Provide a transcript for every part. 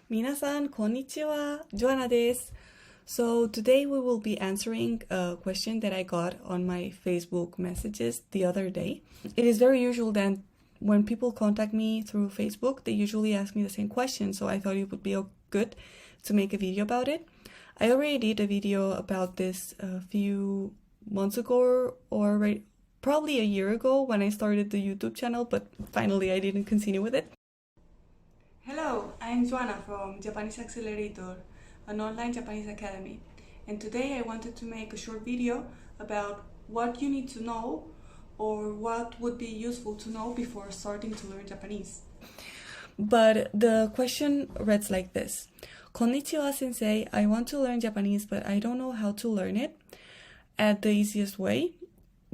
皆さん、こんにちは。Joanna です。So today we will be answering a question that I got on my Facebook messages the other day. It is very usual that when people contact me through Facebook, they usually ask me the same question, so I thought it would be good to make a video about it. I already did a video about this a few months ago or probably a year ago when I started the YouTube channel, but finally I didn't continue with it. Hello, I'm Joanna from Japanese Accelerator, an online Japanese academy, and today I wanted to make a short video about what you need to know or what would be useful to know before starting to learn Japanese. But the question reads like this. Konnichiwa sensei, I want to learn Japanese but I don't know how to learn it at the easiest way.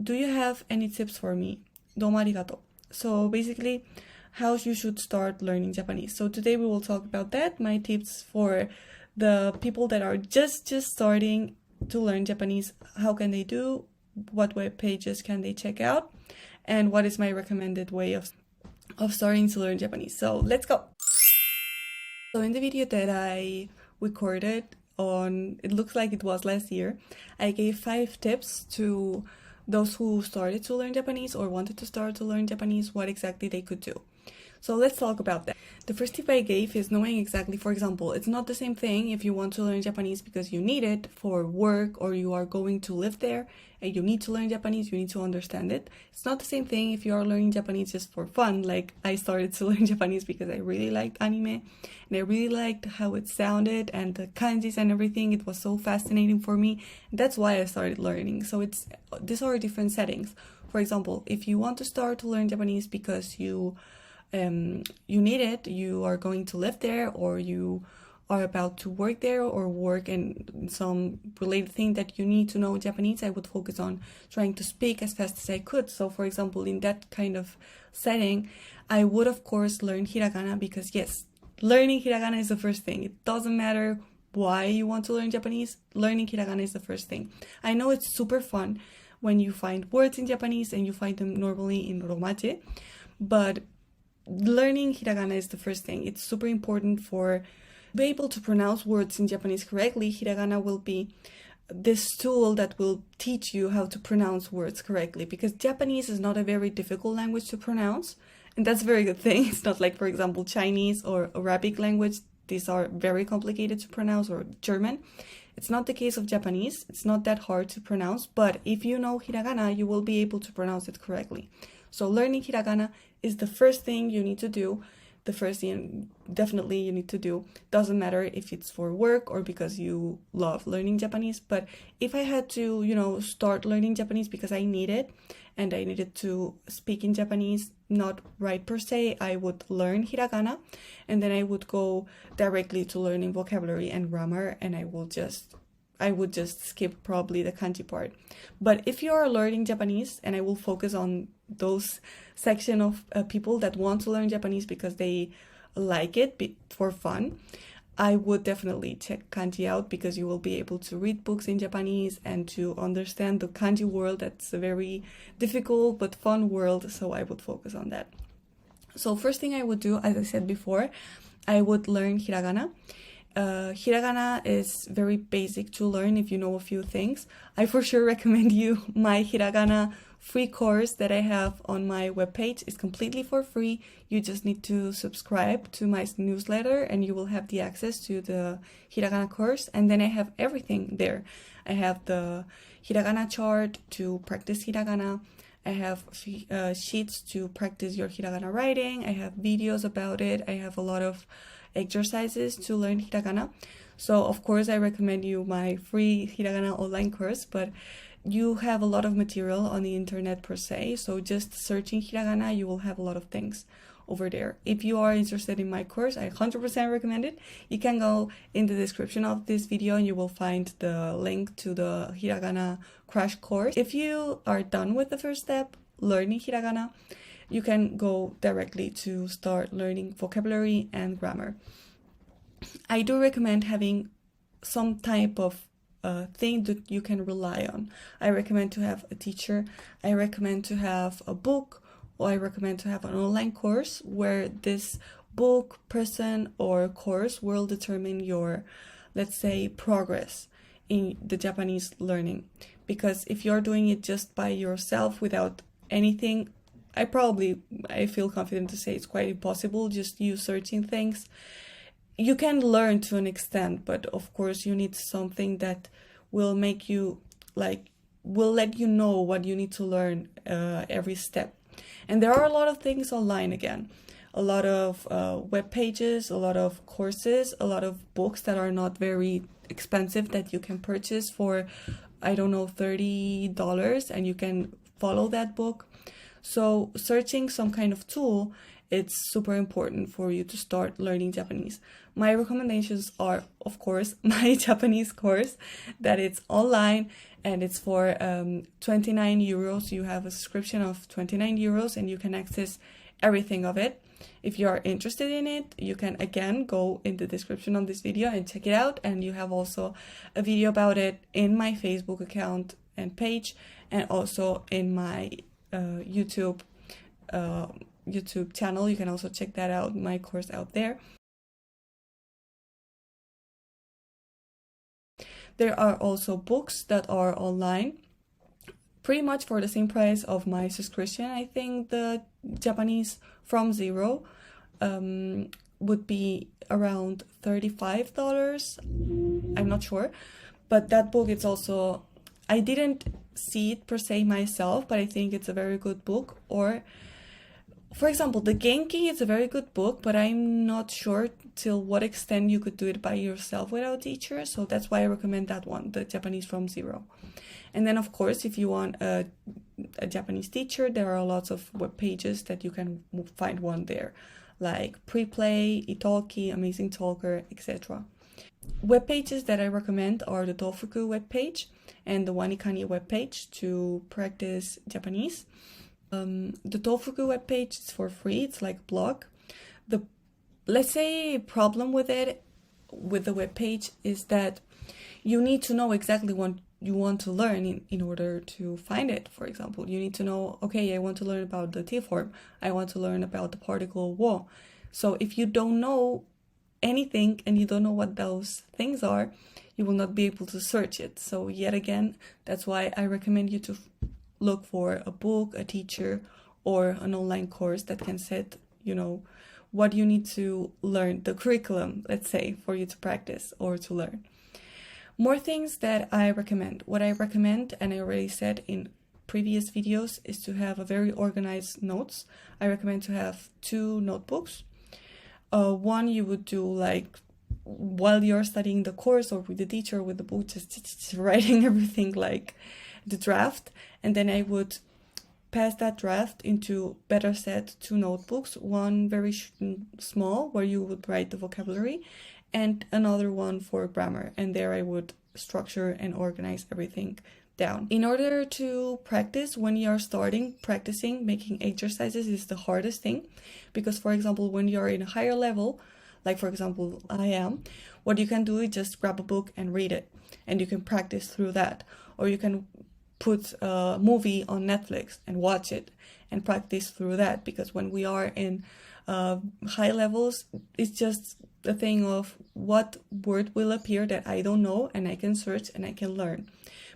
Do you have any tips for me? Domo arigato. So basically, how you should start learning Japanese. So today we will talk about that, my tips for the people that are just starting to learn Japanese. How can they do? What web pages can they check out? And what is my recommended way of starting to learn Japanese? So let's go. So in the video that I recorded on, it looks like it was last year, I gave 5 tips to those who started to learn Japanese or wanted to start to learn Japanese, what exactly they could do. So let's talk about that. The first tip I gave is knowing exactly, for example, it's not the same thing if you want to learn Japanese because you need it for work or you are going to live there and you need to learn Japanese, you need to understand it. It's not the same thing if you are learning Japanese just for fun, like I started to learn Japanese because I really liked anime and I really liked how it sounded and the kanjis and everything. It was so fascinating for me. That's why I started learning. So these are different settings. For example, if you want to start to learn Japanese because you need it, you are going to live there or you are about to work there or work in some related thing that you need to know Japanese, I would focus on trying to speak as fast as I could. So for example, in that kind of setting, I would of course learn Hiragana because yes, learning Hiragana is the first thing. It doesn't matter why you want to learn Japanese, learning Hiragana is the first thing. I know it's super fun when you find words in Japanese and you find them normally in romaji, but learning Hiragana is the first thing. It's super important for be able to pronounce words in Japanese correctly. Hiragana will be this tool that will teach you how to pronounce words correctly because Japanese is not a very difficult language to pronounce, and that's a very good thing. It's not like, for example, Chinese or Arabic language. These are very complicated to pronounce, or German. It's not the case of Japanese. It's not that hard to pronounce, but if you know Hiragana, you will be able to pronounce it correctly. So learning Hiragana is the first thing you need to do. The first thing definitely you need to do. Doesn't matter if it's for work or because you love learning Japanese. But if I had to, start learning Japanese because I need it and I needed to speak in Japanese, not write per se, I would learn Hiragana and then I would go directly to learning vocabulary and grammar, and I would just skip probably the kanji part. But if you are learning Japanese, and I will focus on those section of people that want to learn Japanese because they like it for fun, I would definitely check kanji out because you will be able to read books in Japanese and to understand the kanji world. That's a very difficult but fun world, so I would focus on that. So first thing I would do, as I said before, I would learn Hiragana. Hiragana is very basic to learn if you know a few things. I for sure recommend you my Hiragana free course that I have on my webpage. It's completely for free. You just need to subscribe to my newsletter and you will have the access to the Hiragana course. And then I have everything there. I have the Hiragana chart to practice Hiragana. I have sheets to practice your Hiragana writing. I have videos about it. I have a lot of exercises to learn Hiragana. So of course I recommend you my free Hiragana online course, but you have a lot of material on the internet per se, so just searching Hiragana you will have a lot of things over there. If you are interested in my course, I 100% recommend it. You can go in the description of this video and you will find the link to the Hiragana crash course. If you are done with the first step, learning Hiragana, you can go directly to start learning vocabulary and grammar. I do recommend having some type of thing that you can rely on. I recommend to have a teacher. I recommend to have a book, or I recommend to have an online course where this book, person, or course will determine your, let's say, progress in the Japanese learning. Because if you're doing it just by yourself without anything, I feel confident to say it's quite impossible, just you searching things. You can learn to an extent, but of course you need something that will make you, will let you know what you need to learn every step. And there are a lot of things online again. A lot of web pages, a lot of courses, a lot of books that are not very expensive that you can purchase for, I don't know, $30, and you can follow that book. So searching some kind of tool, it's super important for you to start learning Japanese. My recommendations are, of course, my Japanese course that it's online and it's for 29 euros. You have a subscription of 29 euros and you can access everything of it. If you are interested in it, you can again go in the description of this video and check it out. And you have also a video about it in my Facebook account and page, and also in my YouTube channel. You can also check that out, my course out there. There are also books that are online, pretty much for the same price of my subscription. I think the Japanese from zero would be around $35. I'm not sure, but that book, it's also, I didn't see it per se myself, but I think it's a very good book. Or for example, the Genki is a very good book, but I'm not sure till what extent you could do it by yourself without a teacher. So that's why I recommend that one, the Japanese from zero. And then, of course, if you want a Japanese teacher, there are lots of web pages that you can find one there, like Preplay, Italki, Amazing Talker, etc. Web pages that I recommend are the Tofuku web page and the Wanikani web page to practice Japanese. The Tofuku web page is for free. It's like a blog. The, let's say, problem with it, with the web page, is that you need to know exactly what you want to learn in order to find it. For example, you need to know, okay, I want to learn about the T form. I want to learn about the particle wo. So if you don't know anything and you don't know what those things are, you will not be able to search it. So yet again, that's why I recommend you to look for a book, a teacher, or an online course that can set, what you need to learn, the curriculum, let's say, for you to practice or to learn. More things that I recommend. What I recommend, and I already said in previous videos, is to have a very organized notes. I recommend to have 2 notebooks. One you would do like while you're studying the course, or with the teacher, with the book, just writing everything like the draft, and then I would pass that draft into better set 2 notebooks, one very small where you would write the vocabulary, and another one for grammar, and there I would structure and organize everything down. In order to practice, when you are starting practicing, making exercises is the hardest thing, because for example, when you're in a higher level, like for example I am, what you can do is just grab a book and read it, and you can practice through that. Or you can put a movie on Netflix and watch it and practice through that, because when we are in high levels, it's just a thing of what word will appear that I don't know, and I can search and I can learn.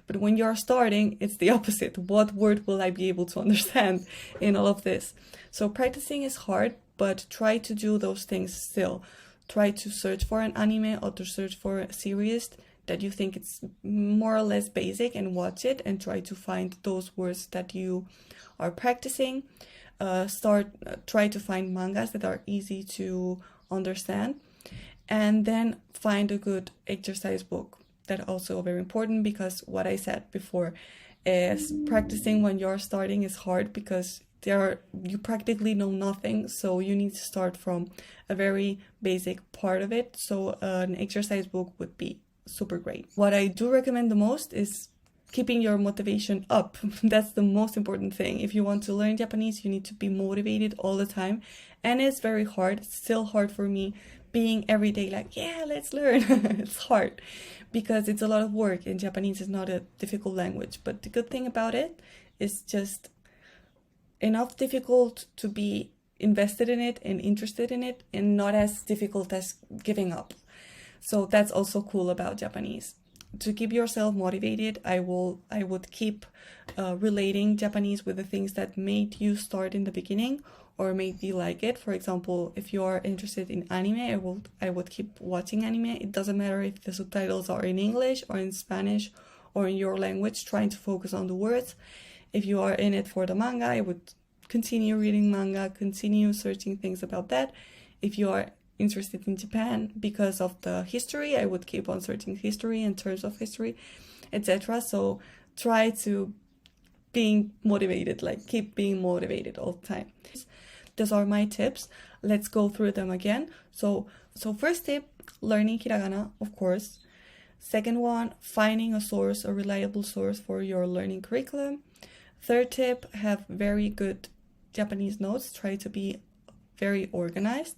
But when you're starting, it's the opposite. What word will I be able to understand in all of this? So practicing is hard, but try to do those things still. Try to search for an anime or to search for a series that you think it's more or less basic and watch it, and try to find those words that you are practicing. Try to find mangas that are easy to understand, and then find a good exercise book. That's also very important, because what I said before is practicing when you're starting is hard, because you practically know nothing, so you need to start from a very basic part of it. So an exercise book would be super great. What I do recommend the most is keeping your motivation up. That's the most important thing. If you want to learn Japanese, you need to be motivated all the time, and it's very hard. It's still hard for me being every day like, yeah, let's learn. It's hard because it's a lot of work, and Japanese is not a difficult language. But the good thing about it is just enough difficult to be invested in it and interested in it, and not as difficult as giving up. So that's also cool about Japanese. To keep yourself motivated, I would keep relating Japanese with the things that made you start in the beginning or made you like it. For example, if you are interested in anime, I would keep watching anime. It doesn't matter if the subtitles are in English or in Spanish or in your language, trying to focus on the words. If you are in it for the manga, I would continue reading manga, continue searching things about that. If you are interested in Japan because of the history, I would keep on searching history and terms of history, etc. So try to being motivated, like keep being motivated all the time. Those are my tips. Let's go through them again. So first tip, learning hiragana, of course. Second one, finding a reliable source for your learning curriculum. Third tip, have very good Japanese notes. Try to be very organized.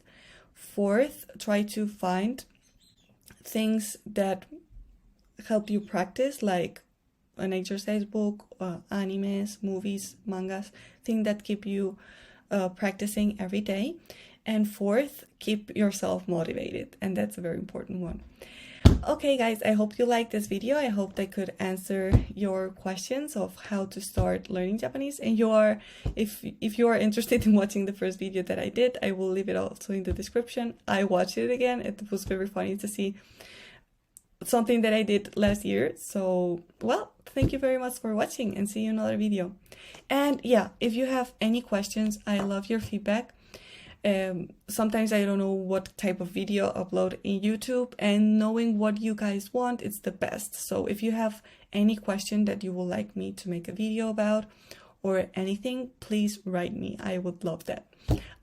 Fourth, try to find things that help you practice, like an exercise book, animes, movies, mangas, things that keep you practicing every day. And fourth, keep yourself motivated. And that's a very important one. Okay guys, I hope you liked this video. I hope I could answer your questions of how to start learning Japanese. And if you are interested in watching the first video that I did, I will leave it also in the description. I watched it again. It was very funny to see something that I did last year. So, well, thank you very much for watching and see you in another video. And yeah, if you have any questions, I love your feedback. Sometimes I don't know what type of video upload in YouTube, and knowing what you guys want, it's the best. So if you have any question that you would like me to make a video about or anything, please write me. I would love that.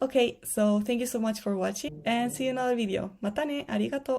Okay, so thank you so much for watching and see you in another video. Mata ne, arigato.